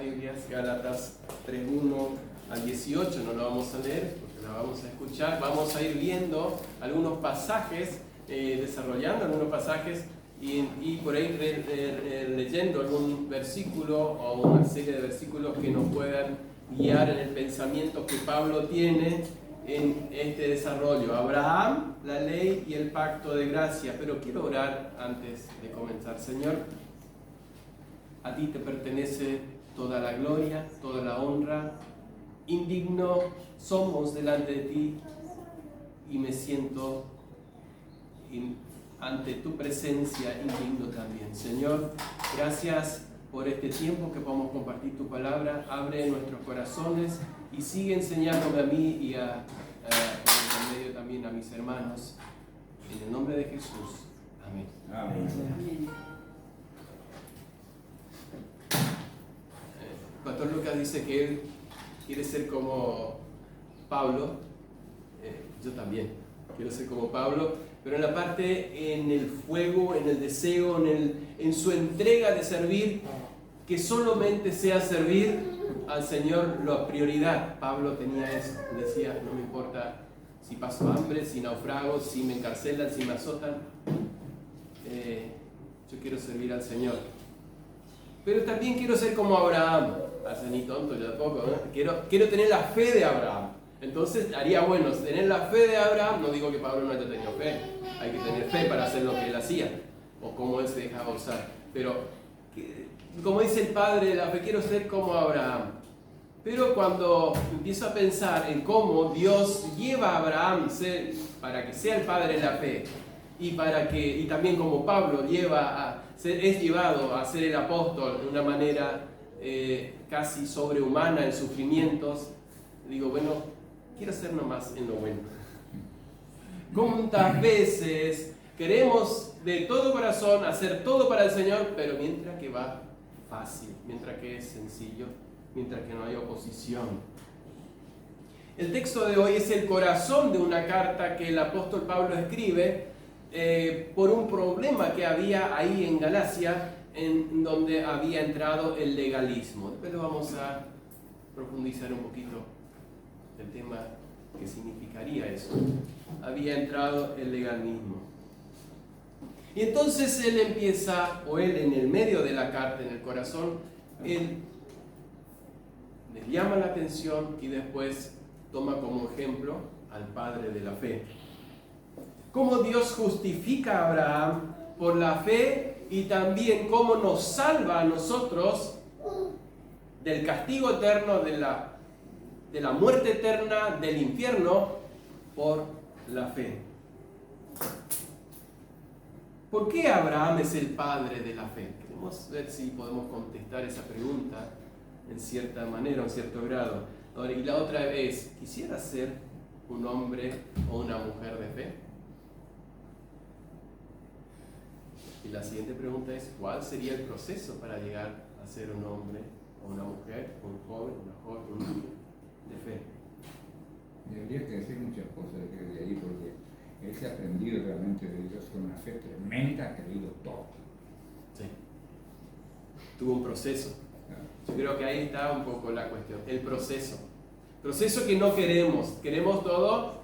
Biblias, Gálatas 3:1 al 18, no lo vamos a leer porque la vamos a escuchar. Vamos a ir viendo algunos pasajes, desarrollando algunos pasajes y por ahí leyendo algún versículo o una serie de versículos que nos puedan guiar en el pensamiento que Pablo tiene en este desarrollo. Abraham, la ley y el pacto de gracia. Pero quiero orar antes de comenzar. Señor, a ti te pertenece toda la gloria, toda la honra. Indigno somos delante de ti y me siento ante tu presencia indigno también. Meñor, gracias por este tiempo que podamos compartir tu palabra. Abre nuestros corazones y sigue enseñándome a mí y por medio también a mis hermanos. En el nombre de Jesús. Amén. Amén. Pastor Lucas dice que él quiere ser como Pablo. Yo también quiero ser como Pablo, pero en la parte, en el fuego, en el deseo, en su entrega de servir, que solamente sea servir al Señor la prioridad. Pablo tenía eso, decía, no me importa si paso hambre, si naufrago, si me encarcelan, si me azotan, yo quiero servir al Señor. Pero también quiero ser como Abraham. Hace ni tonto yo tampoco, ¿no? Quiero tener la fe de Abraham. Entonces haría bueno tener la fe de Abraham. No digo que Pablo no haya tenido fe, hay que tener fe para hacer lo que él hacía o cómo él se dejaba usar, pero como dice el padre de la fe, quiero ser como Abraham. Pero cuando empiezo a pensar en cómo Dios lleva a Abraham para que sea el padre de la fe y también como Pablo es llevado a ser el apóstol de una manera casi sobrehumana en sufrimientos, digo, bueno, quiero ser nomás en lo bueno. ¿Cuántas veces queremos de todo corazón hacer todo para el Señor, pero mientras que va fácil, mientras que es sencillo, mientras que no hay oposición? El texto de hoy es el corazón de una carta que el apóstol Pablo escribe por un problema que había ahí en Galacia, en donde había entrado el legalismo. Después lo vamos a profundizar un poquito el tema que significaría eso. Había entrado el legalismo. Y entonces él en el medio de la carta, en el corazón, él les llama la atención y después toma como ejemplo al padre de la fe. Cómo Dios justifica a Abraham por la fe y también cómo nos salva a nosotros del castigo eterno, de la muerte eterna, del infierno, por la fe. ¿Por qué Abraham es el padre de la fe? Queremos ver si podemos contestar esa pregunta en cierta manera, en cierto grado. Y la otra es, ¿quisiera ser un hombre o una mujer de fe? Y la siguiente pregunta es, ¿cuál sería el proceso para llegar a ser un hombre o una mujer, un joven, una joven, un niño de fe? Debería que decir muchas cosas de ahí, porque él se ha aprendido realmente de Dios con una fe tremenda, ha creído todo. Sí. Tuvo un proceso. Yo creo que ahí está un poco la cuestión, el proceso. Proceso que no queremos. Queremos todo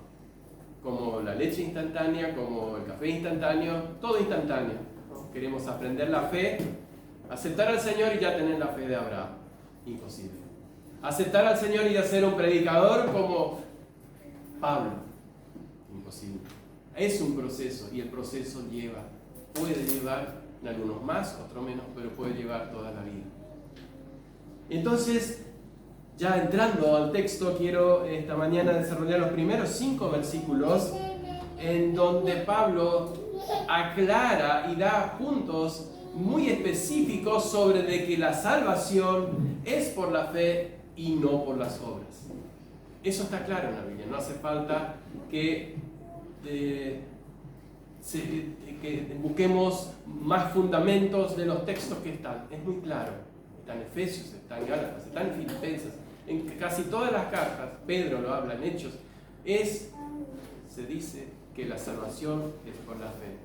como la leche instantánea, como el café instantáneo, todo instantáneo. Queremos aprender la fe, aceptar al Señor y ya tener la fe de Abraham. Imposible. Aceptar al Señor y ya ser un predicador como Pablo. Imposible. Es un proceso y el proceso puede llevar, en algunos más, otros menos, pero puede llevar toda la vida. Entonces, ya entrando al texto, quiero esta mañana desarrollar los primeros 5 versículos en donde Pablo aclara y da puntos muy específicos sobre de que la salvación es por la fe y no por las obras. Eso está claro en la Biblia, no hace falta que busquemos más fundamentos de los textos que están. Es muy claro, está en Efesios, está en Gálatas, está en Filipenses, en casi todas las cartas, Pedro lo habla en Hechos, se dice que la salvación es por la fe.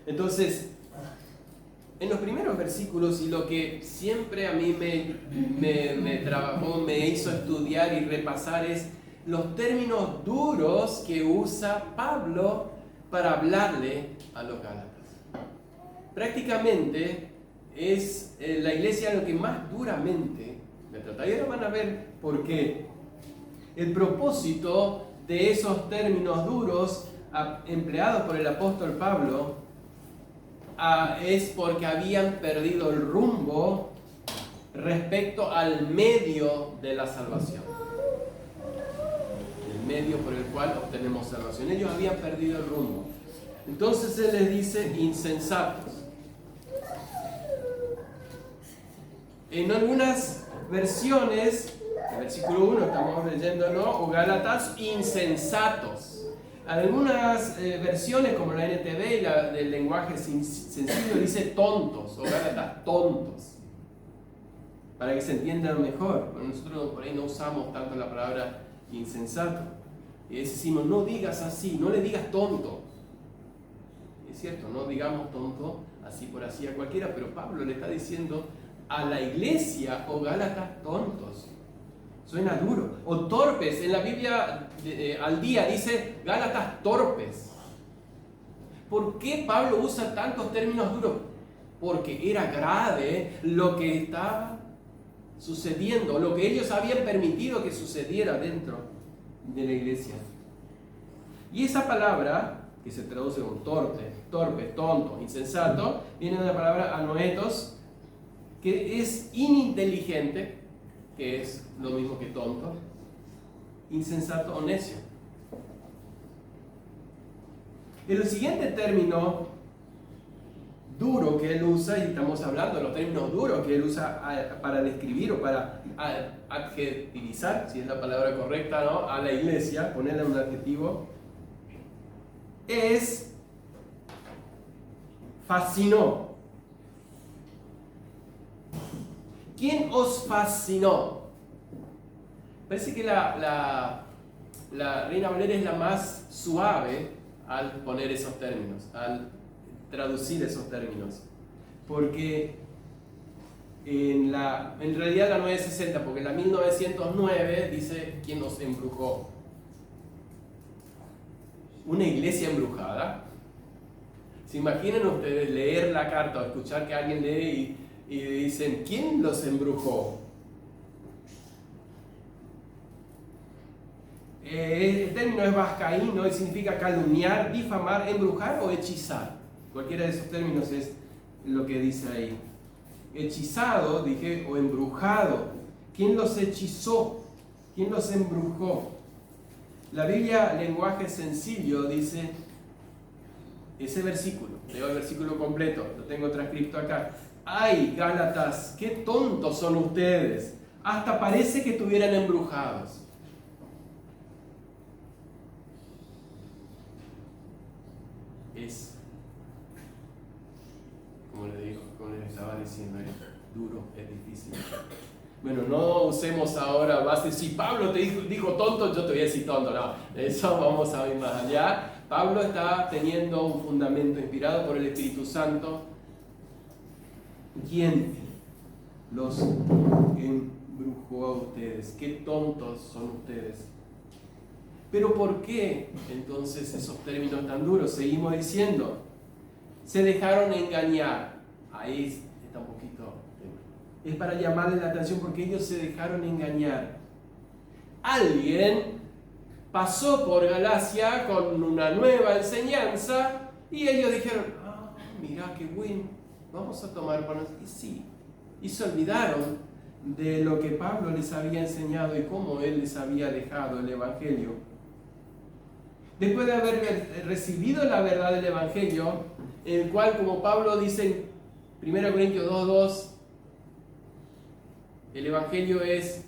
Entonces, en los primeros versículos, y lo que siempre a mí me trabajó, me hizo estudiar y repasar, es los términos duros que usa Pablo para hablarle a los gálatas. Prácticamente es la iglesia lo que más duramente me trata. Y ahora van a ver por qué. El propósito de esos términos duros empleados por el apóstol Pablo es porque habían perdido el rumbo respecto al medio de la salvación. El medio por el cual obtenemos salvación. Ellos habían perdido el rumbo. Entonces él les dice insensatos. En algunas versiones, el versículo 1 estamos leyéndolo, o Gálatas insensatos. Algunas versiones, como la NTV y la del lenguaje sencillo, dice tontos, o Gálatas tontos, para que se entiendan mejor. Bueno, nosotros por ahí no usamos tanto la palabra insensato. Y decimos, no digas así, no le digas tonto. Es cierto, no digamos tonto así por así a cualquiera, pero Pablo le está diciendo a la iglesia, o Gálatas tontos. Suena duro. O torpes. En la Biblia al día dice Gálatas torpes. ¿Por qué Pablo usa tantos términos duros? Porque era grave lo que estaba sucediendo, lo que ellos habían permitido que sucediera dentro de la iglesia. Y esa palabra, que se traduce como torpe, tonto, insensato, viene de la palabra anoetos, que es ininteligente, que es lo mismo que tonto, insensato o necio. El siguiente término duro que él usa, y estamos hablando de los términos duros que él usa para describir o para adjetivizar, si es la palabra correcta, ¿no?, a la iglesia, ponerle un adjetivo, es fascinó. ¿Quién os fascinó? Parece que la Reina Valera es la más suave al poner esos términos, al traducir esos términos. Porque en realidad la 960, porque la 1909 dice ¿quién os embrujó? Una iglesia embrujada. ¿Se imaginan ustedes leer la carta o escuchar que alguien lee y dicen ¿quién los embrujó? El término es vascaíno y significa calumniar, difamar, embrujar o hechizar. Cualquiera de esos términos es lo que dice ahí. Hechizado, dije, o embrujado. ¿Quién los hechizó? ¿Quién los embrujó? La Biblia, lenguaje sencillo, dice ese versículo. Leo el versículo completo, lo tengo transcrito acá. ¡Ay, Gálatas! ¡Qué tontos son ustedes! Hasta parece que estuvieran embrujados. Es, como les estaba diciendo, es duro, es difícil. Bueno, no usemos ahora base, si Pablo te dijo tonto, yo te voy a decir tonto, no, eso vamos a ir más allá. Pablo está teniendo un fundamento inspirado por el Espíritu Santo. ¿Quién los embrujó a ustedes? ¿Qué tontos son ustedes? Pero ¿por qué entonces esos términos tan duros? Seguimos diciendo, se dejaron engañar. Ahí está un poquito. Es para llamarles la atención porque ellos se dejaron engañar. Alguien pasó por Galacia con una nueva enseñanza y ellos dijeron, mira qué bueno, vamos a tomar para nosotros. Y sí, y se olvidaron de lo que Pablo les había enseñado y cómo él les había dejado el Evangelio. Después de haber recibido la verdad del Evangelio, el cual, como Pablo dice en 1 Corintios 2:2, el Evangelio es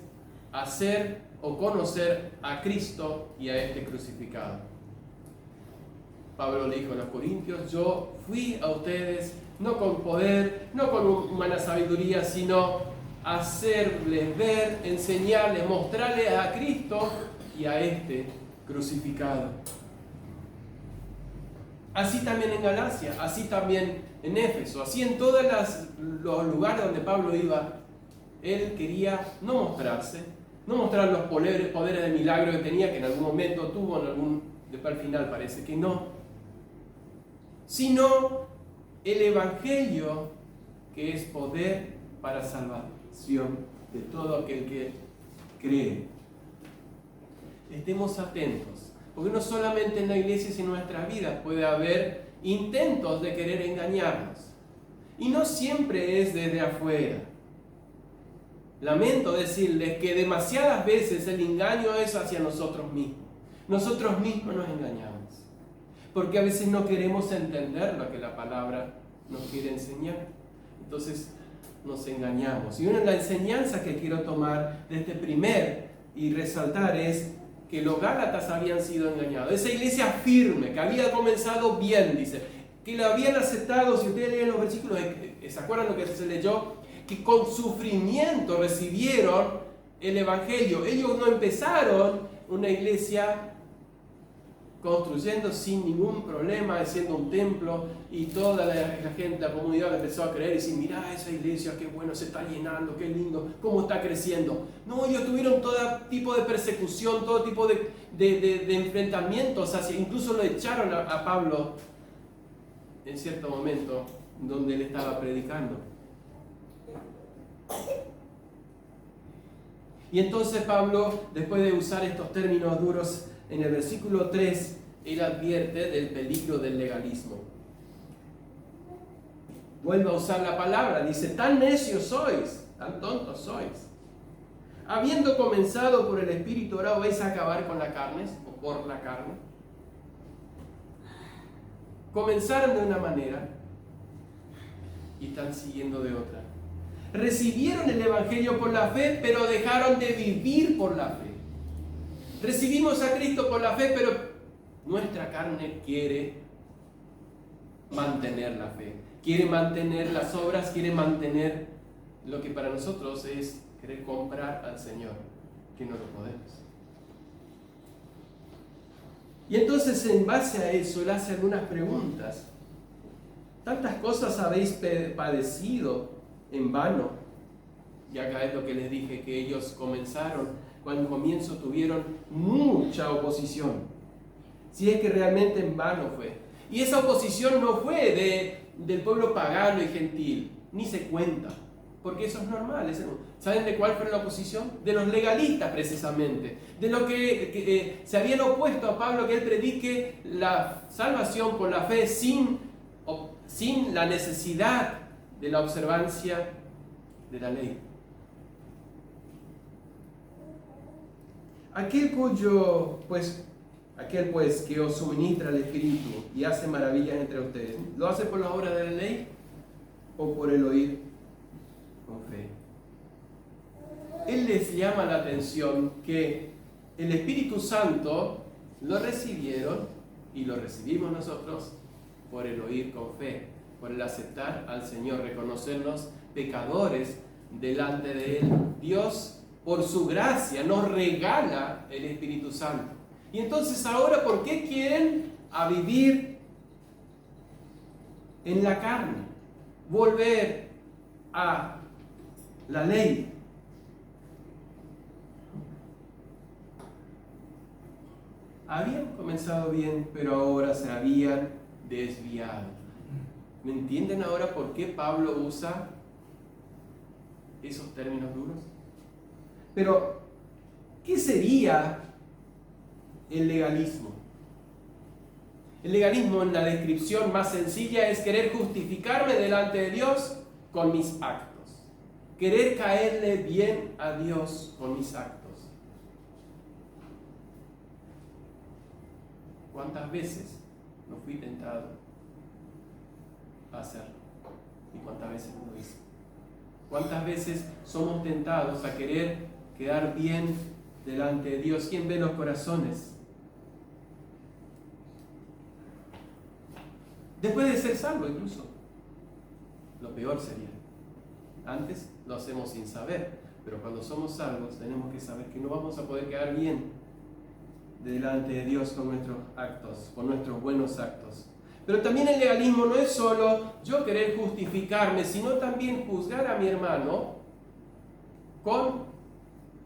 hacer o conocer a Cristo y a este crucificado. Pablo le dijo a los corintios, yo fui a ustedes no con poder, no con humana sabiduría, sino hacerles ver, enseñarles, mostrarles a Cristo y a este crucificado. Así también en Galacia, así también en Éfeso, así en todos los lugares donde Pablo iba. Él quería no mostrarse, no mostrar los poderes de milagro que tenía, que en algún momento tuvo, después al final parece que no, sino el Evangelio, que es poder para salvación de todo aquel que cree. Estemos atentos, porque no solamente en la iglesia, sino en nuestras vidas puede haber intentos de querer engañarnos. Y no siempre es desde afuera. Lamento decirles que demasiadas veces el engaño es hacia nosotros mismos. Nosotros mismos nos engañamos. Porque a veces no queremos entender lo que la palabra nos quiere enseñar. Entonces nos engañamos. Y una de las enseñanzas que quiero tomar de este primer y resaltar es que los gálatas habían sido engañados. Esa iglesia firme, que había comenzado bien, dice, que lo habían aceptado. Si ustedes leen los versículos, ¿se acuerdan lo que se leyó? Que con sufrimiento recibieron el Evangelio. Ellos no empezaron una iglesia construyendo sin ningún problema, haciendo un templo, y toda la gente, la comunidad empezó a creer y decir, mirá esa iglesia, qué bueno, se está llenando, qué lindo, cómo está creciendo. No, ellos tuvieron todo tipo de persecución, todo tipo de enfrentamientos, incluso lo echaron a Pablo en cierto momento donde él estaba predicando. Y entonces Pablo, después de usar estos términos duros, en el versículo 3, él advierte del peligro del legalismo. Vuelve a usar la palabra, dice, tan necios sois, tan tontos sois. Habiendo comenzado por el Espíritu, ahora vais a acabar con la carne, o por la carne. Comenzaron de una manera y están siguiendo de otra. Recibieron el Evangelio por la fe, pero dejaron de vivir por la fe. Recibimos a Cristo por la fe, pero nuestra carne quiere mantener la fe, quiere mantener las obras, quiere mantener lo que para nosotros es querer comprar al Señor, que no lo podemos. Y entonces, en base a eso, él hace algunas preguntas. ¿Tantas cosas habéis padecido en vano? Y acá es lo que les dije, que ellos comenzaron. Cuando al comienzo tuvieron mucha oposición. Si es que realmente en vano fue. Y esa oposición no fue del pueblo pagano y gentil. Ni se cuenta. Porque eso es normal. ¿Saben de cuál fue la oposición? De los legalistas precisamente. De los que se habían opuesto a Pablo, que él predique la salvación por la fe sin la necesidad de la observancia de la ley. Aquel que os suministra el Espíritu y hace maravillas entre ustedes, ¿lo hace por la obra de la ley o por el oír con fe? Él les llama la atención que el Espíritu Santo lo recibieron y lo recibimos nosotros por el oír con fe, por el aceptar al Señor, reconocernos pecadores delante de Él. Dios, por su gracia, nos regala el Espíritu Santo. Y entonces ahora, ¿por qué quieren vivir en la carne? Volver a la ley. Habían comenzado bien, pero ahora se habían desviado. ¿Me entienden ahora por qué Pablo usa esos términos duros? Pero, ¿qué sería el legalismo? El legalismo, en la descripción más sencilla, es querer justificarme delante de Dios con mis actos. Querer caerle bien a Dios con mis actos. ¿Cuántas veces no fui tentado a hacerlo? ¿Y cuántas veces no lo hice? ¿Cuántas veces somos tentados a querer quedar bien delante de Dios? ¿Quién ve los corazones? Después de ser salvo incluso. Lo peor sería. Antes lo hacemos sin saber, pero cuando somos salvos tenemos que saber que no vamos a poder quedar bien delante de Dios con nuestros actos, con nuestros buenos actos. Pero también el legalismo no es solo yo querer justificarme, sino también juzgar a mi hermano con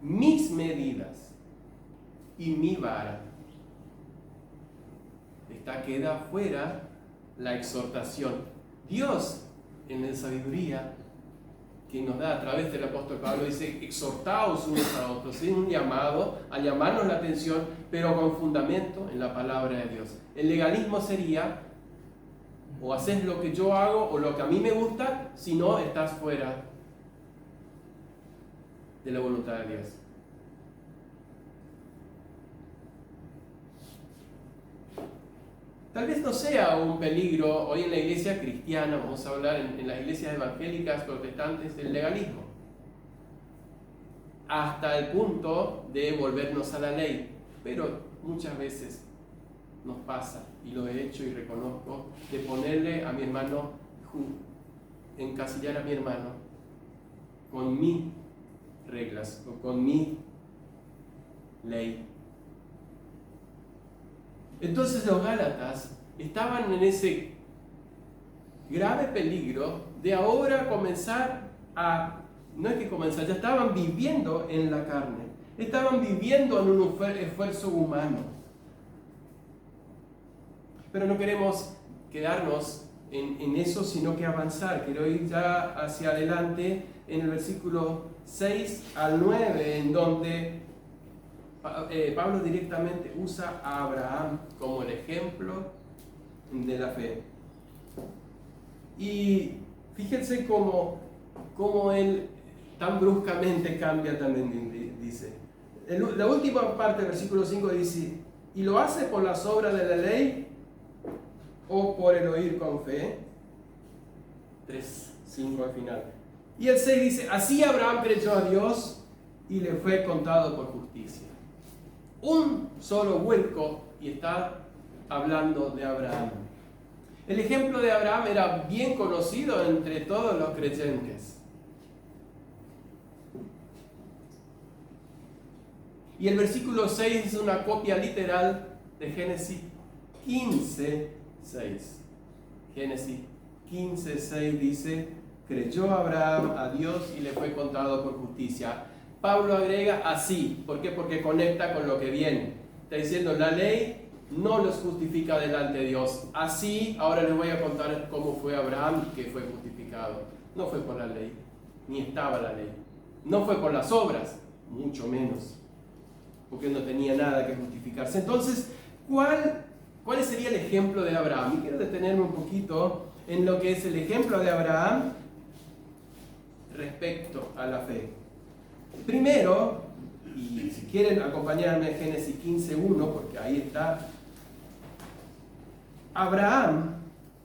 mis medidas y mi vara. Queda fuera la exhortación. Dios, en la sabiduría que nos da a través del apóstol Pablo, dice: exhortaos unos a otros. Es un llamado a llamarnos la atención, pero con fundamento en la palabra de Dios. El legalismo sería: o haces lo que yo hago o lo que a mí me gusta, si no estás fuera de la voluntad de Dios. Tal vez no sea un peligro hoy en la iglesia cristiana, vamos a hablar en las iglesias evangélicas protestantes, el legalismo, hasta el punto de volvernos a la ley. Pero muchas veces nos pasa, y lo he hecho y reconozco, de ponerle a mi hermano, encasillar a mi hermano con mis reglas o con mi ley. Entonces los Gálatas estaban en ese grave peligro de ahora comenzar no es que comenzar, ya estaban viviendo en la carne, estaban viviendo en un esfuerzo humano. Pero no queremos quedarnos en eso, sino que avanzar. Quiero ir ya hacia adelante en el versículo 6 al 9, en donde Pablo directamente usa a Abraham como el ejemplo de la fe. Y fíjense cómo él tan bruscamente cambia también, dice. La última parte del versículo 5 dice: ¿y lo hace por las obras de la ley o por el oír con fe? 3:5 al final. Y el 6 dice: así Abraham creyó a Dios y le fue contado por justicia. Un solo vuelco y está hablando de Abraham. El ejemplo de Abraham era bien conocido entre todos los creyentes. Y el versículo 6 es una copia literal de Génesis 15:6. Génesis 15:6 dice: creyó Abraham a Dios y le fue contado por justicia. Pablo agrega así. ¿Por qué? Porque conecta con lo que viene. Está diciendo: la ley no los justifica delante de Dios. Así, ahora les voy a contar cómo fue Abraham que fue justificado. No fue por la ley, ni estaba la ley. No fue por las obras, mucho menos, porque no tenía nada que justificarse. Entonces, ¿cuál sería el ejemplo de Abraham? Y quiero detenerme un poquito en lo que es el ejemplo de Abraham respecto a la fe. Primero, y si quieren acompañarme en Génesis 15:1, porque ahí está, Abraham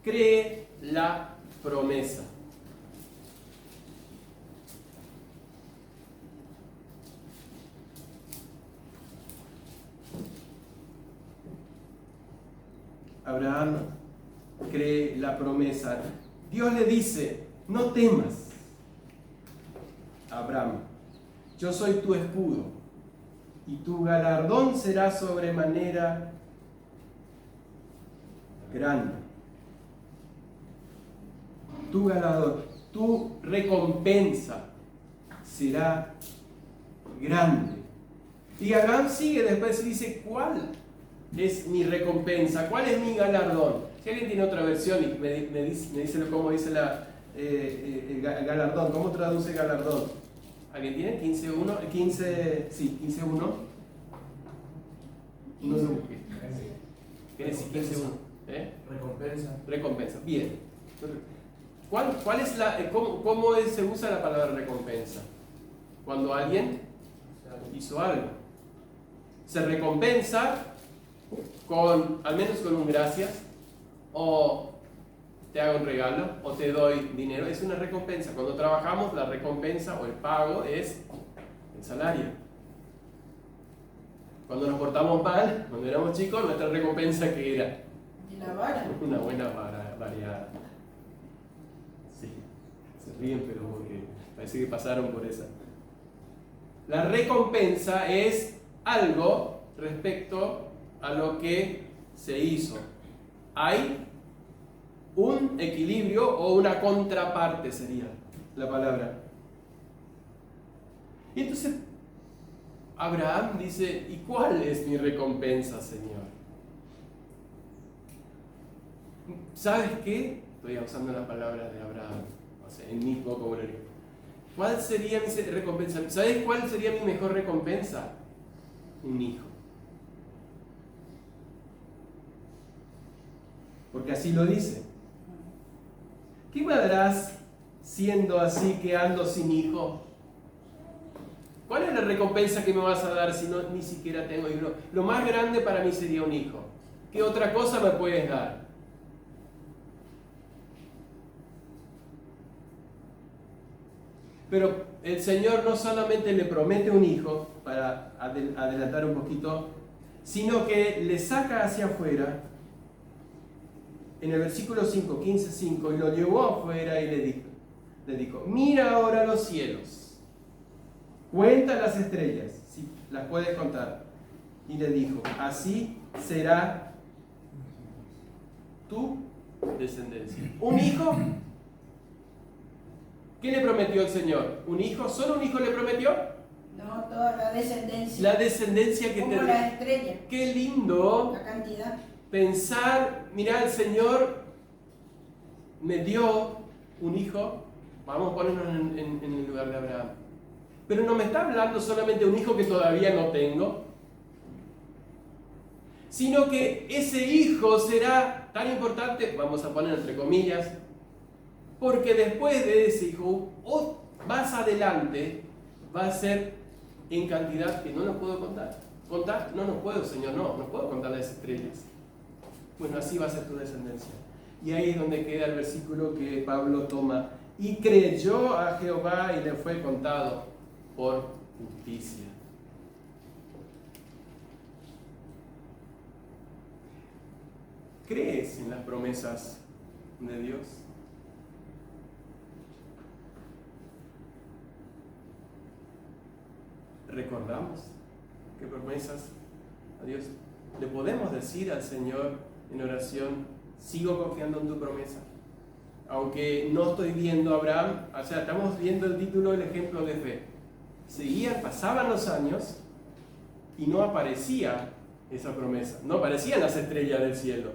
cree la promesa. Abraham cree la promesa. Dios le dice: no temas, Abraham, yo soy tu escudo, y tu galardón será sobremanera grande. Tu galardón, tu recompensa será grande. Y Abraham sigue después y dice: ¿cuál es mi recompensa? ¿Cuál es mi galardón? Si alguien tiene otra versión y me dice cómo dice el galardón, ¿cómo traduce galardón? ¿Alguien tiene? 15:1, 15:1. No lo busqué. Génesis 15:1. Recompensa. Bien. ¿Cuál es cómo se usa la palabra recompensa? Cuando alguien hizo algo. Se recompensa al menos con un gracias, o te hago un regalo, o te doy dinero. Es una recompensa. Cuando trabajamos, la recompensa o el pago es el salario. Cuando nos portamos mal, cuando éramos chicos, nuestra recompensa, ¿qué era? La vara. Una buena vara variada. Sí, se ríen, pero porque parece que pasaron por esa. La recompensa es algo respecto a lo que se hizo. Hay un equilibrio o una contraparte sería la palabra. Y entonces Abraham dice, ¿y cuál es mi recompensa, Señor? ¿Sabes qué? Estoy usando la palabra de Abraham, o sea, en mi vocabulario. ¿Cuál sería mi recompensa? ¿Sabes cuál sería mi mejor recompensa? Un hijo. Porque así lo dice. ¿Qué me darás siendo así que ando sin hijo? ¿Cuál es la recompensa que me vas a dar si no ni siquiera tengo hijo? Lo más grande para mí sería un hijo. ¿Qué otra cosa me puedes dar? Pero el Señor no solamente le promete un hijo, para adelantar un poquito, sino que le saca hacia afuera, en el versículo 5, 15:5, y lo llevó afuera y le dijo, mira ahora los cielos, cuenta las estrellas, si las puedes contar. Y le dijo, así será tu descendencia. ¿Un hijo? ¿Qué le prometió el Señor? ¿Un hijo? ¿Solo un hijo le prometió? No, toda la descendencia. La descendencia que como la estrella. Qué lindo La cantidad. pensar, mira, el Señor me dio un hijo, vamos a ponernos en el lugar de Abraham. Pero no me está hablando solamente de un hijo que todavía no tengo, sino que ese hijo será tan importante, vamos a poner entre comillas, porque después de ese hijo, o más adelante, va a ser en cantidad que no nos puedo contar. ¿Contar? No nos puedo, Señor, no puedo contar las estrellas. Bueno, así va a ser tu descendencia. Y ahí es donde queda el versículo que Pablo toma. Y creyó a Jehová y le fue contado por justicia. ¿Crees en las promesas de Dios? ¿Recordamos qué promesas a Dios le podemos decir al Señor en oración? Sigo confiando en tu promesa. Aunque no estoy viendo a Abraham, o sea, estamos viendo el título del ejemplo de fe. Pasaban los años y no aparecía esa promesa, no aparecían las estrellas del cielo.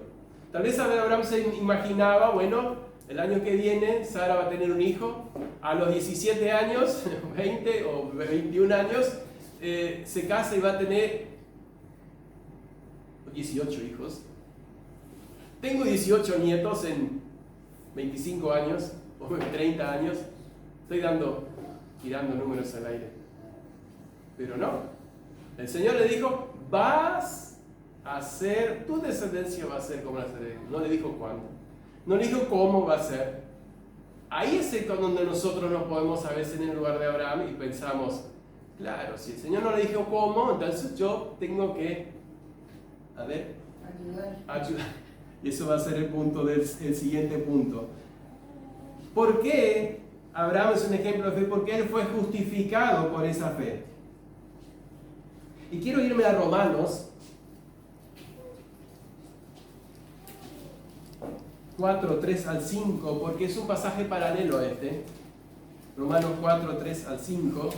Tal vez Abraham se imaginaba, bueno, el año que viene Sara va a tener un hijo, a los 17 años, 20 o 21 años, se casa y va a tener 18 hijos. Tengo 18 nietos en 25 años o en 30 años. Estoy tirando números al aire. Pero no. El Señor le dijo, tu descendencia va a ser como la estrella. No le dijo cuándo. No le dijo cómo va a ser. Ahí es donde nosotros nos podemos a veces en el lugar de Abraham y pensamos, claro, si el Señor no le dijo cómo, entonces yo tengo que, ayudar. Y eso va a ser el siguiente punto. ¿Por qué Abraham es un ejemplo de fe? Porque él fue justificado por esa fe. Y quiero irme a Romanos 4, 3 al 5, porque es un pasaje paralelo a este. Romanos 4, 3 al 5.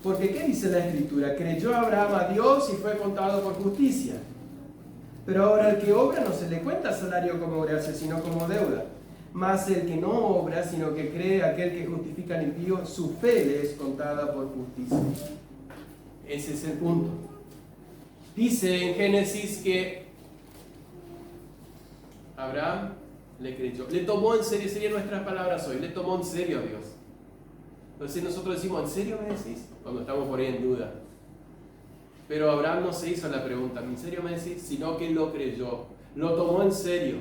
Porque ¿qué dice la Escritura? Creyó Abraham a Dios y fue contado por justicia. Pero ahora el que obra no se le cuenta salario como gracia, sino como deuda. Mas el que no obra, sino que cree aquel que justifica al impío, su fe le es contada por justicia. Ese es el punto. Dice en Génesis que Abraham le creyó, le tomó en serio, serían nuestras palabras hoy, le tomó en serio a Dios. Entonces nosotros decimos, ¿en serio me decís? Cuando estamos por ahí en duda. Pero Abraham no se hizo la pregunta, ¿en serio me decís? Sino que lo creyó, lo tomó en serio.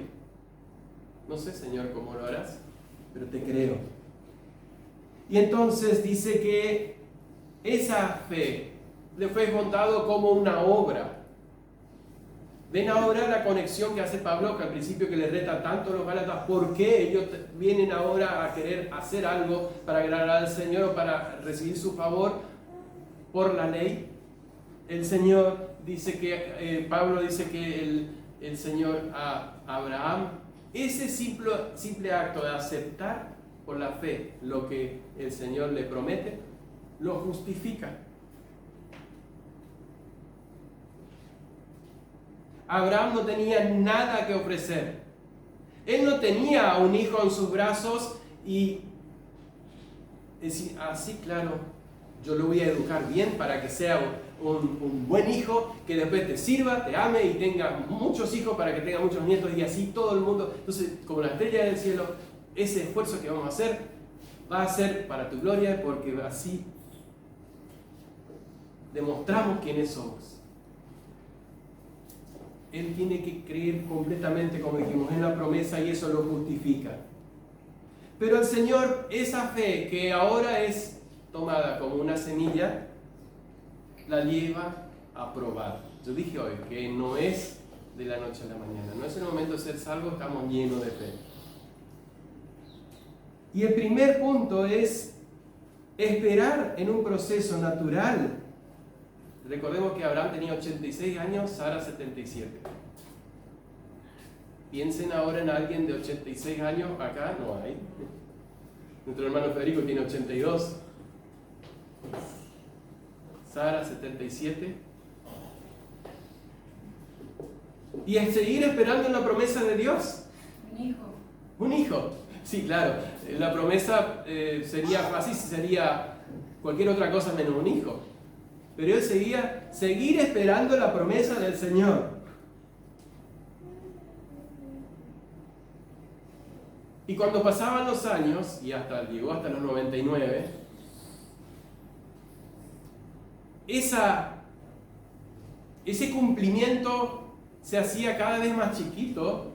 No sé, Señor, cómo lo harás, pero te creo. Y entonces dice que esa fe le fue contado como una obra. Ven ahora la conexión que hace Pablo, que al principio que le reta tanto a los Gálatas, ¿por qué ellos vienen ahora a querer hacer algo para agradar al Señor o para recibir su favor por la ley? El Señor dice que Pablo dice que el Señor a Abraham, ese simple acto de aceptar por la fe lo que el Señor le promete, lo justifica. Abraham no tenía nada que ofrecer. Él no tenía un hijo en sus brazos y decir, sí, claro, yo lo voy a educar bien para que sea un buen hijo, que después te sirva, te ame y tenga muchos hijos para que tenga muchos nietos y así todo el mundo. Entonces, como la estrella del cielo, ese esfuerzo que vamos a hacer va a ser para tu gloria, porque así demostramos quiénes somos. Él tiene que creer completamente, como dijimos, en la promesa y eso lo justifica. Pero el Señor, esa fe que ahora es tomada como una semilla, la lleva a probar. Yo dije hoy que no es de la noche a la mañana, no es el momento de ser salvos, estamos llenos de fe. Y el primer punto es esperar en un proceso natural. Recordemos que Abraham tenía 86 años, Sara 77. Piensen ahora en alguien de 86 años, acá no hay. Nuestro hermano Federico tiene 82. Sara 77. Y es seguir esperando en la promesa de Dios. Un hijo. Un hijo. Sí, claro. La promesa sería fácil si sería cualquier otra cosa menos un hijo. Pero él seguir esperando la promesa del Señor. Y cuando pasaban los años, y llegó hasta los 99, ese cumplimiento se hacía cada vez más chiquito,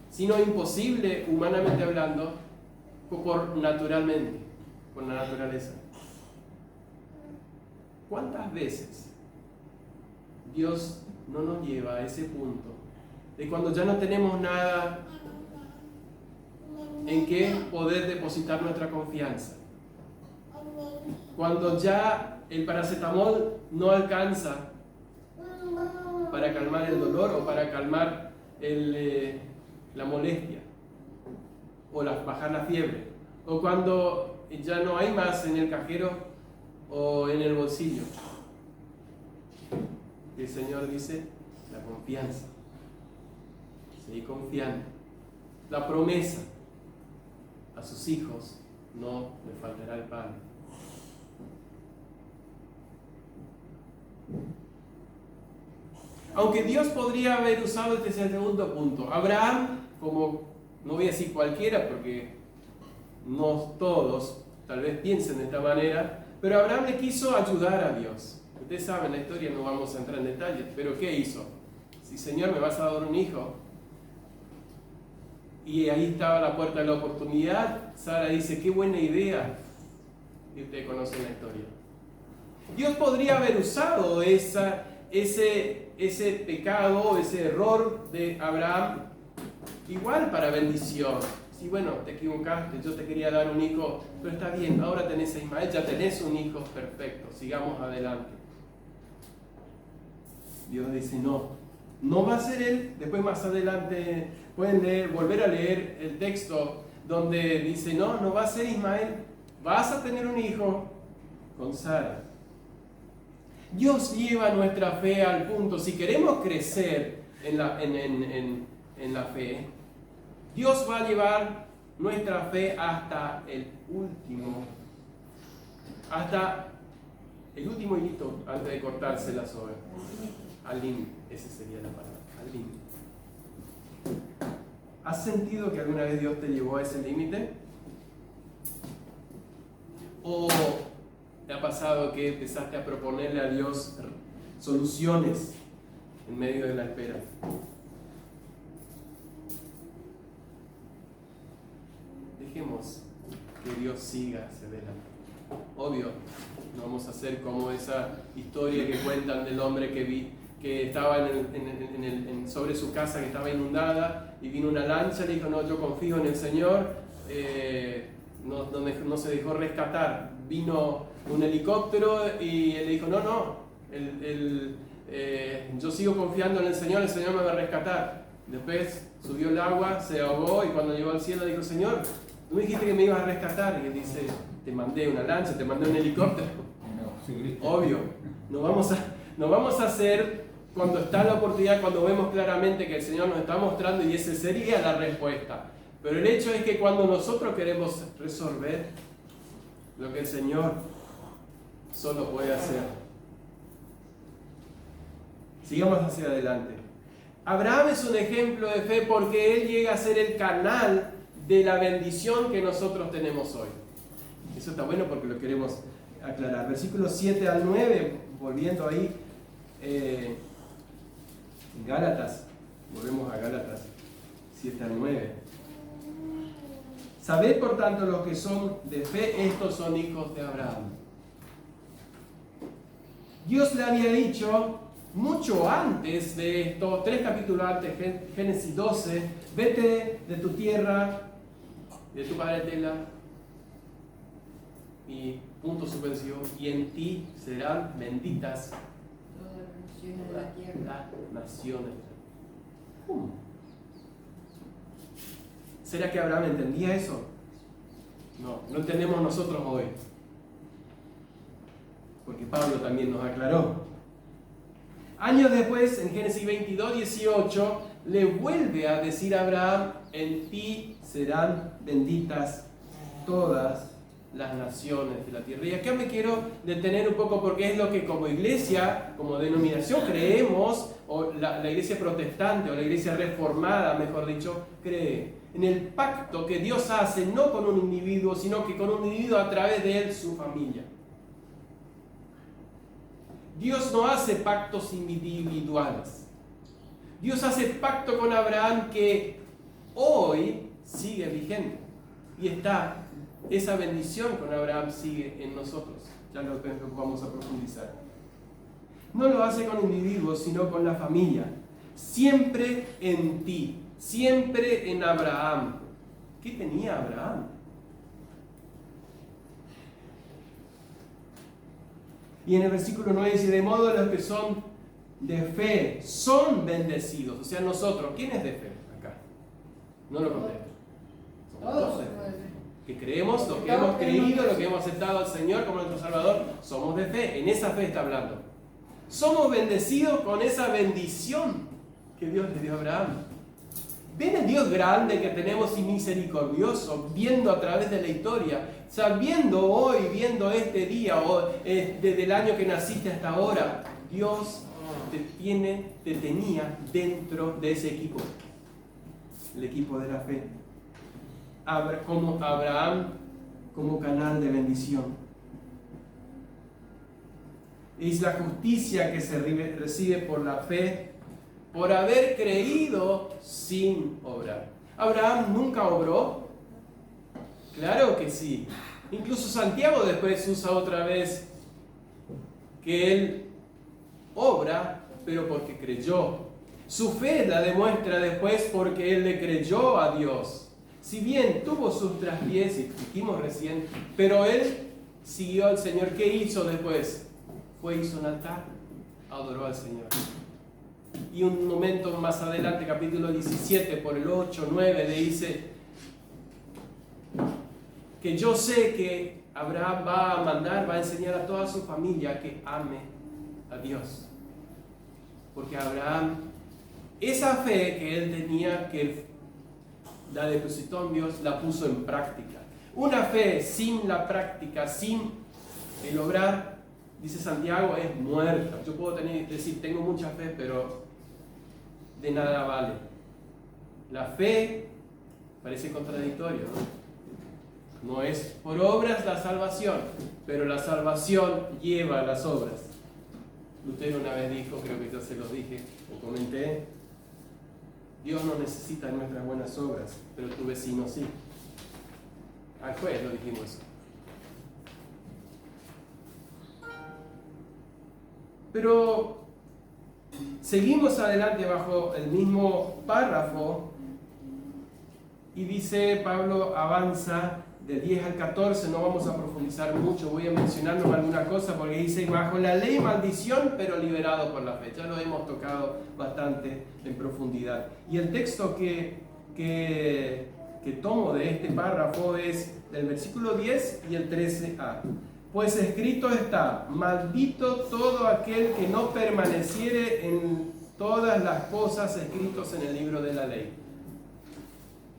sino imposible, humanamente hablando, por la naturaleza. ¿Cuántas veces Dios no nos lleva a ese punto de cuando ya no tenemos nada en qué poder depositar nuestra confianza? Cuando ya el paracetamol no alcanza para calmar el dolor o para calmar la molestia o bajar la fiebre, o cuando ya no hay más en el cajero o en el bolsillo. El Señor dice, la confianza. Seguir confiando. La promesa. A sus hijos no le faltará el pan. Aunque Dios podría haber usado este segundo punto. Abraham, como no voy a decir cualquiera porque no todos tal vez piensen de esta manera, pero Abraham le quiso ayudar a Dios. Ustedes saben la historia, no vamos a entrar en detalles, pero ¿qué hizo? Si Señor me vas a dar un hijo, y ahí estaba la puerta de la oportunidad, Sara dice, qué buena idea, y ustedes conocen la historia. Dios podría haber usado ese pecado, ese error de Abraham, igual para bendición. Sí, bueno, te equivocaste, yo te quería dar un hijo, pero está bien, ahora tenés a Ismael, ya tenés un hijo perfecto, sigamos adelante. Dios dice, no va a ser él. Después más adelante pueden volver a leer el texto donde dice, no va a ser Ismael, vas a tener un hijo con Sara. Dios lleva nuestra fe al punto, si queremos crecer en la fe, Dios va a llevar nuestra fe hasta el último hito antes de cortarse la soga. Al límite, esa sería la palabra, al límite. ¿Has sentido que alguna vez Dios te llevó a ese límite? ¿O te ha pasado que empezaste a proponerle a Dios soluciones en medio de la espera? Dejemos que Dios siga hacia adelante. Obvio, no vamos a hacer como esa historia que cuentan del hombre que estaba sobre su casa que estaba inundada y vino una lancha y le dijo, no, yo confío en el Señor, no se dejó rescatar. Vino un helicóptero y él le dijo, no, yo sigo confiando en el Señor me va a rescatar. Después subió el agua, se ahogó y cuando llegó al cielo dijo, Señor, tú me dijiste que me ibas a rescatar. Y él dice, te mandé una lancha, te mandé un helicóptero. Obvio, no vamos a hacer cuando está la oportunidad, cuando vemos claramente que el Señor nos está mostrando y esa sería la respuesta. Pero el hecho es que cuando nosotros queremos resolver lo que el Señor solo puede hacer. Sigamos hacia adelante. Abraham es un ejemplo de fe porque él llega a ser el canal de la bendición que nosotros tenemos hoy. Eso está bueno porque lo queremos aclarar. Versículos 7 al 9, volviendo ahí, Gálatas, volvemos a Gálatas 7 al 9. Sabed por tanto los que son de fe, estos son hijos de Abraham. Dios le había dicho mucho antes de esto, 3 capítulos antes, Génesis 12, vete de tu tierra, de tu parentela, y punto suspensivo, y en ti serán benditas Todas las naciones de la tierra. las naciones. ¿Cómo? ¿Será que Abraham entendía eso? No, lo entendemos nosotros hoy. Porque Pablo también nos aclaró. Años después, en Génesis 22, 18, le vuelve a decir a Abraham, en ti serán benditas todas las naciones de la tierra. Y acá me quiero detener un poco porque es lo que como iglesia, como denominación creemos, o la iglesia protestante o la iglesia reformada, mejor dicho, cree. En el pacto que Dios hace no con un individuo, sino que con un individuo a través de él, su familia. Dios no hace pactos individuales. Dios hace pacto con Abraham que hoy sigue vigente. Y esa bendición con Abraham sigue en nosotros. Ya lo vamos a profundizar. No lo hace con individuos, sino con la familia. Siempre en ti, siempre en Abraham. ¿Qué tenía Abraham? Y en el versículo 9 dice, de modo los que son de fe son bendecidos. O sea, nosotros, ¿quién es de fe acá? No lo contesta. Todos. Que creemos, lo que hemos creído, lo que hemos aceptado al Señor como nuestro Salvador, somos de fe. En esa fe está hablando. Somos bendecidos con esa bendición que Dios le dio a Abraham. ¿Ven el Dios grande que tenemos y misericordioso, viendo a través de la historia, sabiendo hoy, viendo este día, o desde el año que naciste hasta ahora, Dios te tenía dentro de ese equipo, el equipo de la fe, como Abraham, como canal de bendición. Es la justicia que se recibe por la fe, por haber creído sin obrar. ¿Abraham nunca obró? Claro que sí. Incluso Santiago después usa otra vez que él obra, pero porque creyó. Su fe la demuestra después porque él le creyó a Dios. Si bien tuvo sus traspiés, y dijimos recién, pero él siguió al Señor. ¿Qué hizo después? Hizo un altar, adoró al Señor. Y un momento más adelante, capítulo 17, por el 8, 9, le dice que yo sé que Abraham va a enseñar a toda su familia que ame a Dios. Porque Abraham, esa fe que él tenía, que la depositó en Dios, la puso en práctica. Una fe sin la práctica, sin el obrar, dice Santiago, es muerta. Yo puedo decir, tengo mucha fe, pero de nada vale. La fe parece contradictorio, ¿no? No es por obras la salvación, pero la salvación lleva a las obras. Usted una vez dijo, creo que yo se los dije o comenté, Dios no necesita nuestras buenas obras, pero tu vecino sí. Al juez lo dijimos. Pero seguimos adelante bajo el mismo párrafo y dice Pablo, avanza del 10 al 14, no vamos a profundizar mucho, voy a mencionarnos alguna cosa porque dice, bajo la ley maldición, pero liberado por la fe. Ya lo hemos tocado bastante en profundidad. Y el texto que tomo de este párrafo es del versículo 10 y el 13a. Pues escrito está, maldito todo aquel que no permaneciere en todas las cosas escritas en el libro de la ley.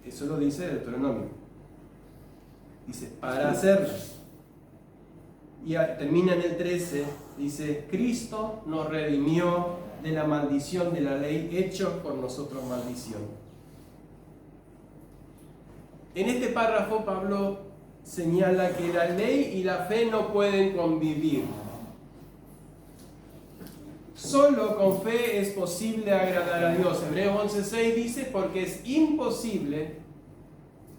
Eso lo dice Deuteronomio. Dice, para hacerlas. Y termina en el 13, dice, Cristo nos redimió de la maldición de la ley, hecho por nosotros maldición. En este párrafo Pablo señala que la ley y la fe no pueden convivir. Solo con fe es posible agradar a Dios. Hebreos 11:6 dice, porque es imposible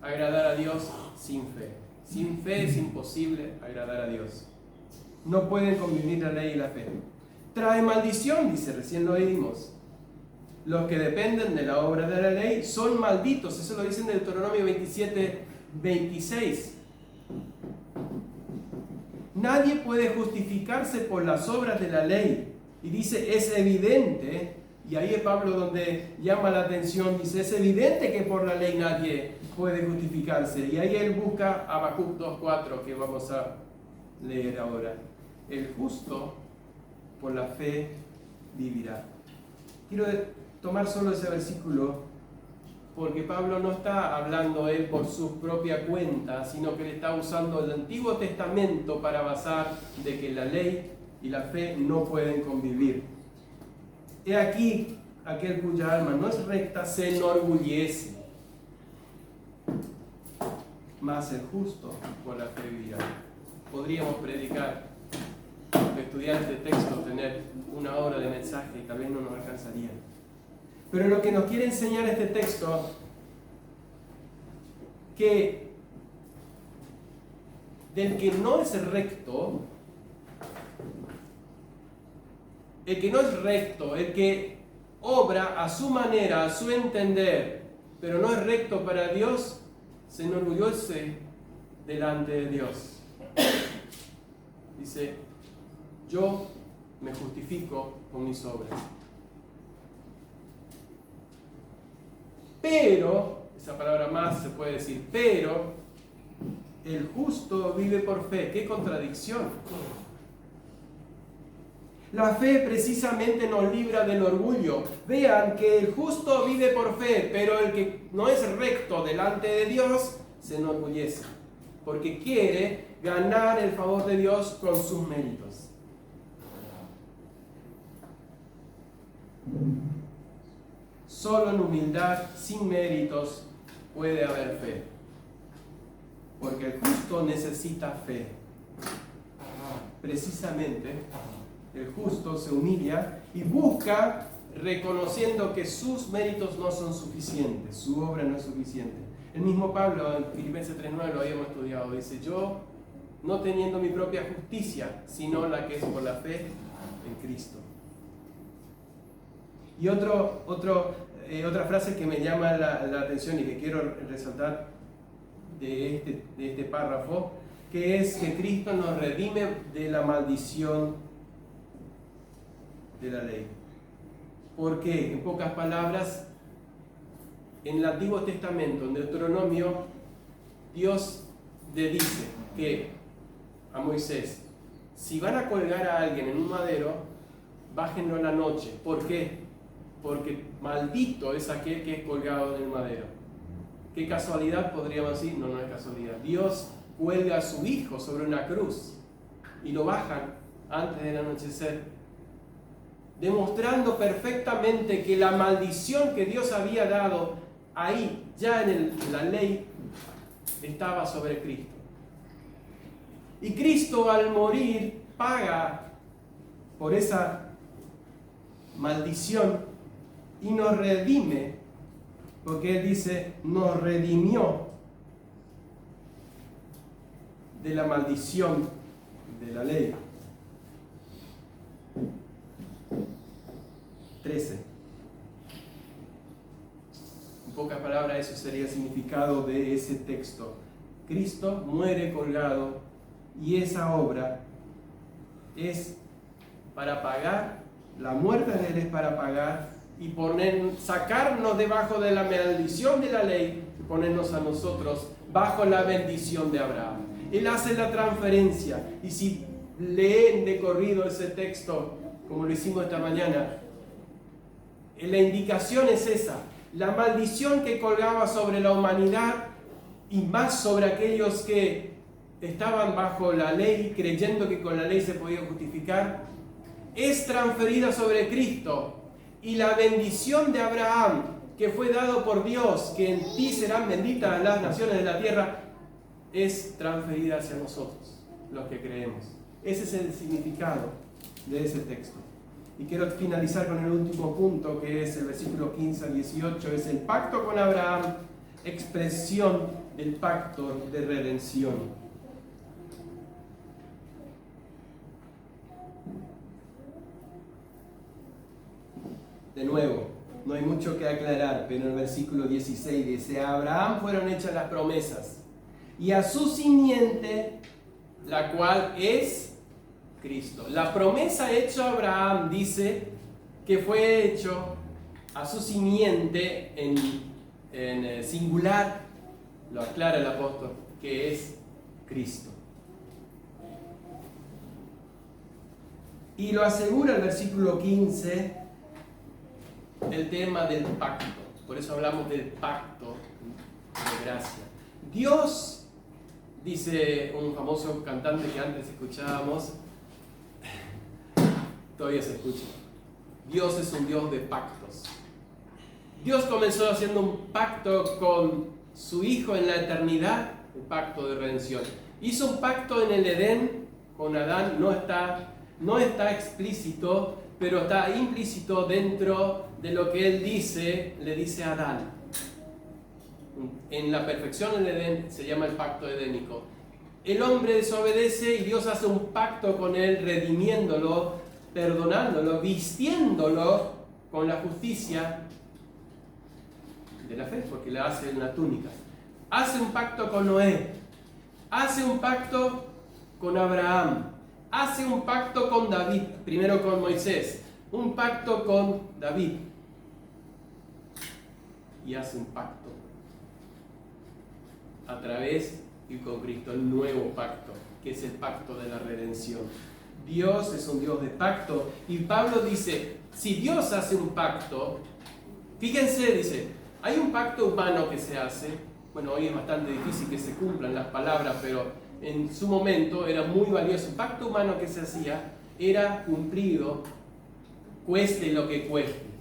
agradar a Dios sin fe. Sin fe es imposible agradar a Dios. No pueden convivir la ley y la fe. Trae maldición, dice, recién lo oímos. Los que dependen de la obra de la ley son malditos. Eso lo dice en Deuteronomio 27:26. Nadie puede justificarse por las obras de la ley. Y dice, es evidente, y ahí es Pablo donde llama la atención, dice, es evidente que por la ley nadie puede justificarse. Y ahí él busca Habacuc 2:4, que vamos a leer ahora. El justo por la fe vivirá. Quiero tomar solo ese versículo porque Pablo no está hablando él por su propia cuenta, sino que le está usando el Antiguo Testamento para basar de que la ley y la fe no pueden convivir. He aquí aquel cuya alma no es recta se enorgullece, mas el justo por la fe vivirá. Podríamos predicar, estudiar este texto, tener una hora de mensaje y tal vez no nos alcanzaría. Pero lo que nos quiere enseñar este texto, que del que no es recto, el que no es recto, el que obra a su manera, a su entender, pero no es recto para Dios, se enorgullece delante de Dios. Dice, yo me justifico con mis obras. Pero, esa palabra más se puede decir, pero el justo vive por fe. ¡Qué contradicción! La fe precisamente nos libra del orgullo. Vean que el justo vive por fe, pero el que no es recto delante de Dios se enorgullece, porque quiere ganar el favor de Dios con sus méritos. Solo en humildad, sin méritos, puede haber fe, porque el justo necesita fe. Precisamente, el justo se humilla y busca, reconociendo que sus méritos no son suficientes, su obra no es suficiente. El mismo Pablo en Filipenses 3:9 lo habíamos estudiado, dice, yo no teniendo mi propia justicia, sino la que es por la fe en Cristo. Y otra frase que me llama la atención y que quiero resaltar de este párrafo, que es que Cristo nos redime de la maldición de la ley. Porque, en pocas palabras, en el Antiguo Testamento, en Deuteronomio, Dios le dice que a Moisés, si van a colgar a alguien en un madero, bájenlo en la noche. ¿Por qué? Porque maldito es aquel que es colgado en el madero. ¿Qué casualidad podríamos decir? No, no es casualidad. Dios cuelga a su hijo sobre una cruz y lo bajan antes del anochecer, demostrando perfectamente que la maldición que Dios había dado ahí, ya en la ley, estaba sobre Cristo. Y Cristo al morir paga por esa maldición y nos redime, porque Él dice, nos redimió de la maldición de la ley. 13. En pocas palabras, eso sería el significado de ese texto. Cristo muere colgado y esa obra es para pagar, la muerte de Él es para pagar y sacarnos debajo de la maldición de la ley y ponernos a nosotros bajo la bendición de Abraham. Él hace la transferencia y si leen de corrido ese texto, como lo hicimos esta mañana, la indicación es esa: la maldición que colgaba sobre la humanidad y más sobre aquellos que estaban bajo la ley, creyendo que con la ley se podía justificar, es transferida sobre Cristo. Y la bendición de Abraham, que fue dado por Dios, que en ti serán benditas las naciones de la tierra, es transferida hacia nosotros, los que creemos. Ese es el significado de ese texto. Y quiero finalizar con el último punto, que es el versículo 15 al 18, es el pacto con Abraham, expresión del pacto de redención. De nuevo, no hay mucho que aclarar, pero en el versículo 16 dice: a Abraham fueron hechas las promesas, y a su simiente, la cual es Cristo. La promesa hecha a Abraham dice que fue hecho a su simiente en singular, lo aclara el apóstol, que es Cristo. Y lo asegura el versículo 15, el tema del pacto. Por eso hablamos del pacto de gracia. Dios, dice un famoso cantante que antes escuchábamos, todavía se escucha: Dios es un Dios de pactos. Dios comenzó haciendo un pacto con su Hijo en la eternidad, el pacto de redención. Hizo un pacto en el Edén con Adán, no está explícito, pero está implícito dentro de lo que él le dice a Adán. En la perfección del Edén se llama el pacto edénico. El hombre desobedece y Dios hace un pacto con él, redimiéndolo, perdonándolo, vistiéndolo con la justicia de la fe, porque le hace una túnica. Hace un pacto con Noé, hace un pacto con Abraham, hace un pacto con David, primero con Moisés, un pacto con David, y hace un pacto a través y con Cristo, el nuevo pacto, que es el pacto de la redención. Dios es un Dios de pacto, y Pablo dice: si Dios hace un pacto, fíjense, dice, hay un pacto humano que se hace. Bueno, hoy es bastante difícil que se cumplan las palabras, pero en su momento era muy valioso. El pacto humano que se hacía era cumplido, cueste lo que cueste.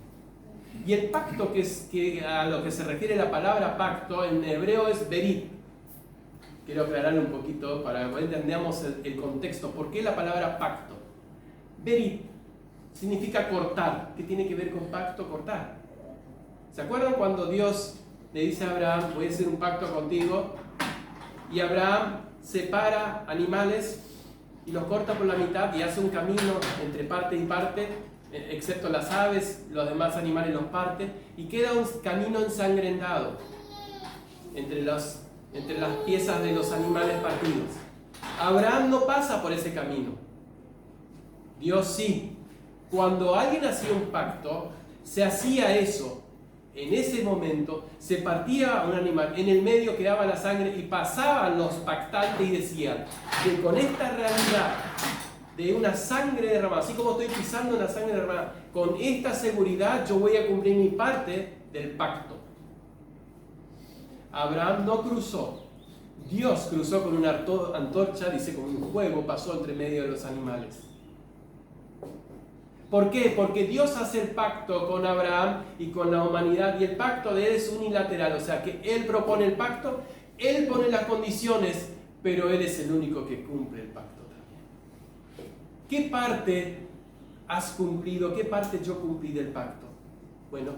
Y el pacto que a lo que se refiere la palabra pacto en hebreo es berit. Quiero aclarar un poquito para que entendamos el contexto. ¿Por qué la palabra pacto? Berit significa cortar. ¿Qué tiene que ver con pacto? Cortar. ¿Se acuerdan cuando Dios le dice a Abraham: voy a hacer un pacto contigo? Y Abraham separa animales y los corta por la mitad y hace un camino entre parte y parte, excepto las aves, los demás animales los parte, y queda un camino ensangrentado entre las piezas de los animales partidos. Abraham no pasa por ese camino. Dios sí. Cuando alguien hacía un pacto, se hacía eso. En ese momento se partía un animal, en el medio quedaba la sangre y pasaban los pactantes y decían que con esta realidad de una sangre derramada, así como estoy pisando una sangre derramada, con esta seguridad yo voy a cumplir mi parte del pacto. Abraham no cruzó, Dios cruzó con una antorcha, dice, con un fuego, pasó entre medio de los animales. ¿Por qué? Porque Dios hace el pacto con Abraham y con la humanidad, y el pacto de él es unilateral, o sea que él propone el pacto, él pone las condiciones, pero él es el único que cumple el pacto también. ¿Qué parte has cumplido? ¿Qué parte yo cumplí del pacto? Bueno,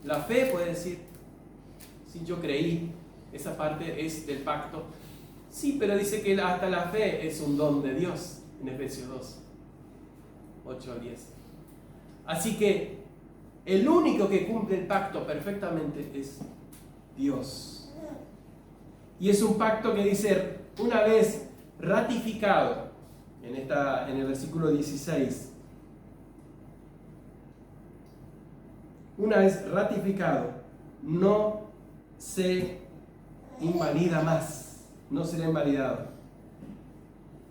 la fe puede decir: sí, yo creí, esa parte es del pacto. Sí, pero dice que hasta la fe es un don de Dios, en Efesios 2. 8 al 10. Así que el único que cumple el pacto perfectamente es Dios. Y es un pacto que dice, una vez ratificado, en el versículo 16, una vez ratificado, no se invalida más, no será invalidado.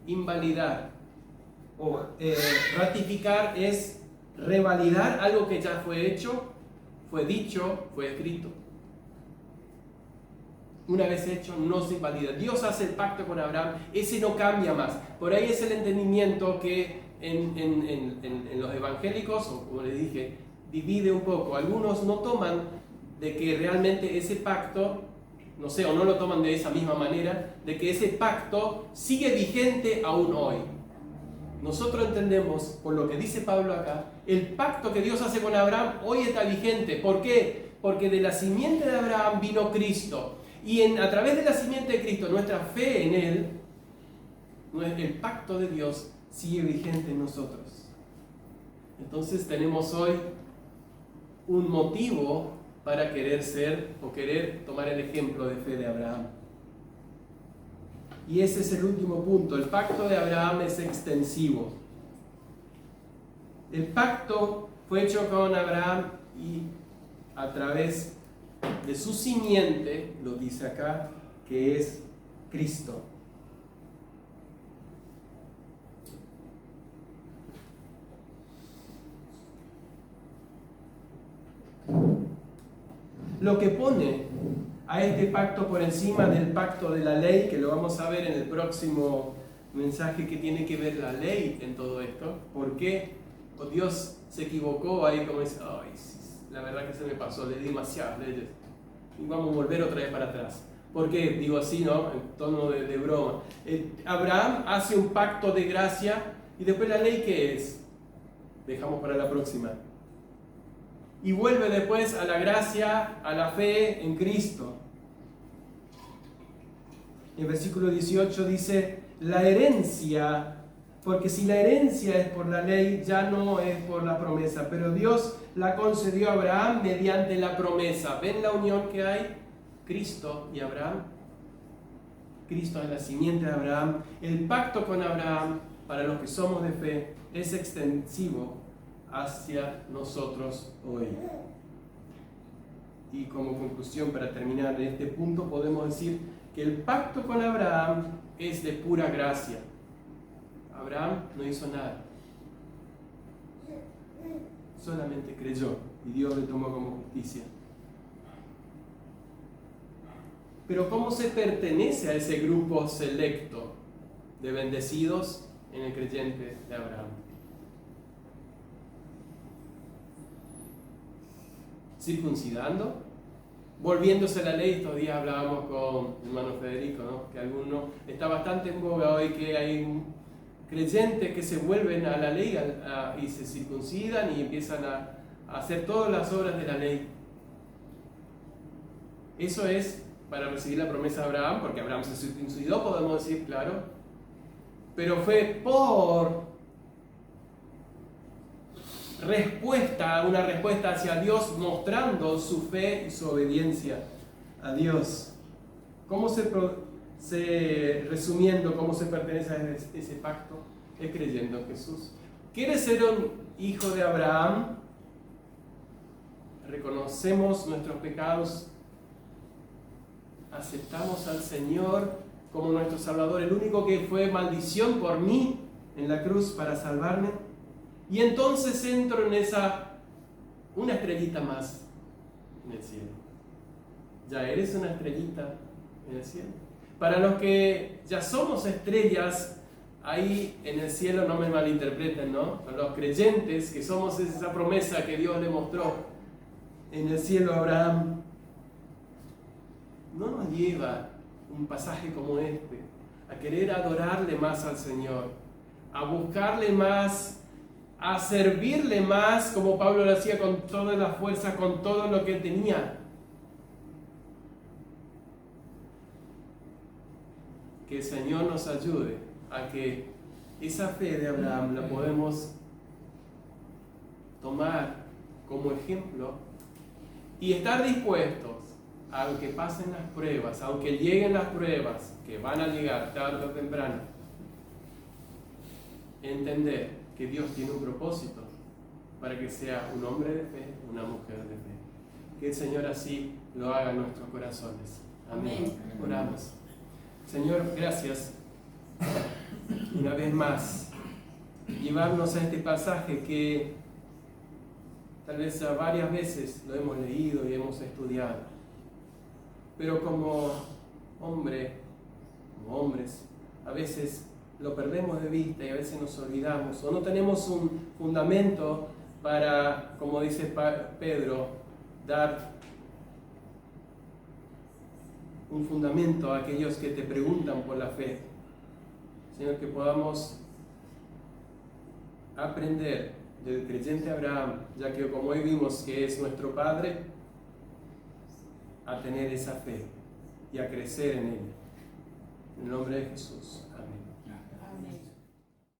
Invalidar o ratificar es revalidar algo que ya fue hecho, fue dicho, fue escrito. Una vez hecho, no se invalida. Dios hace el pacto con Abraham, ese no cambia más. Por ahí es el entendimiento que en los evangélicos, o como les dije, divide un poco. Algunos no toman de que realmente ese pacto, no sé, o no lo toman de esa misma manera, de que ese pacto sigue vigente aún hoy. Nosotros entendemos, por lo que dice Pablo acá, el pacto que Dios hace con Abraham hoy está vigente. ¿Por qué? Porque de la simiente de Abraham vino Cristo. Y a través de la simiente de Cristo, nuestra fe en Él, el pacto de Dios sigue vigente en nosotros. Entonces tenemos hoy un motivo para querer ser o querer tomar el ejemplo de fe de Abraham. Y ese es el último punto. El pacto de Abraham es extensivo. El pacto fue hecho con Abraham y a través de su simiente, lo dice acá, que es Cristo. Lo que pone a este pacto por encima del pacto de la ley, que lo vamos a ver en el próximo mensaje, que tiene que ver la ley en todo esto. ¿Por qué? O Dios se equivocó ahí, como dice, ay, la verdad que se me pasó, le di demasiadas leyes y vamos a volver otra vez para atrás. ¿Por qué? Digo así, ¿no? En tono de broma. Abraham hace un pacto de gracia y después la ley, ¿qué es? Dejamos para la próxima. Y vuelve después a la gracia, a la fe en Cristo. En versículo 18 dice, la herencia, porque si la herencia es por la ley, ya no es por la promesa, pero Dios la concedió a Abraham mediante la promesa. ¿Ven la unión que hay? Cristo y Abraham. Cristo es la simiente de Abraham. El pacto con Abraham, para los que somos de fe, es extensivo hacia nosotros hoy. Y como conclusión, para terminar en este punto, podemos decir que el pacto con Abraham es de pura gracia. Abraham no hizo nada, solamente creyó y Dios le tomó como justicia. Pero ¿cómo se pertenece a ese grupo selecto de bendecidos en el creyente de Abraham? Circuncidando, volviéndose a la ley. Estos días hablábamos con el hermano Federico, ¿no? Que alguno está bastante en boga hoy, que hay creyentes que se vuelven a la ley y se circuncidan y empiezan a hacer todas las obras de la ley. Eso es para recibir la promesa de Abraham, porque Abraham se circuncidó, podemos decir, claro, pero fue por una respuesta hacia Dios, mostrando su fe y su obediencia a Dios. Resumiendo, ¿cómo se pertenece a ese pacto? Es creyendo en Jesús. ¿Quieres ser un hijo de Abraham? Reconocemos nuestros pecados, aceptamos al Señor como nuestro Salvador, el único que fue maldición por mí en la cruz para salvarme. Y entonces entro en una estrellita más en el cielo. Ya eres una estrellita en el cielo. Para los que ya somos estrellas, ahí en el cielo, no me malinterpreten, ¿no? Para los creyentes que somos esa promesa que Dios le mostró en el cielo a Abraham, no nos lleva un pasaje como este a querer adorarle más al Señor, a buscarle más, a servirle más, como Pablo lo hacía con toda la fuerza, con todo lo que tenía. Que el Señor nos ayude a que esa fe de Abraham la podemos tomar como ejemplo y estar dispuestos aunque pasen las pruebas, aunque lleguen las pruebas, que van a llegar tarde o temprano, entender que Dios tiene un propósito para que sea un hombre de fe, una mujer de fe. Que el Señor así lo haga en nuestros corazones. Amén. Oramos. Señor, gracias una vez más. Llevarnos a este pasaje que tal vez varias veces lo hemos leído y hemos estudiado, pero como hombres, a veces lo perdemos de vista y a veces nos olvidamos o no tenemos un fundamento para, como dice Pedro, dar un fundamento a aquellos que te preguntan por la fe. Señor, que podamos aprender del creyente Abraham, ya que como hoy vimos que es nuestro Padre, a tener esa fe y a crecer en ella. En el nombre de Jesús. Amén.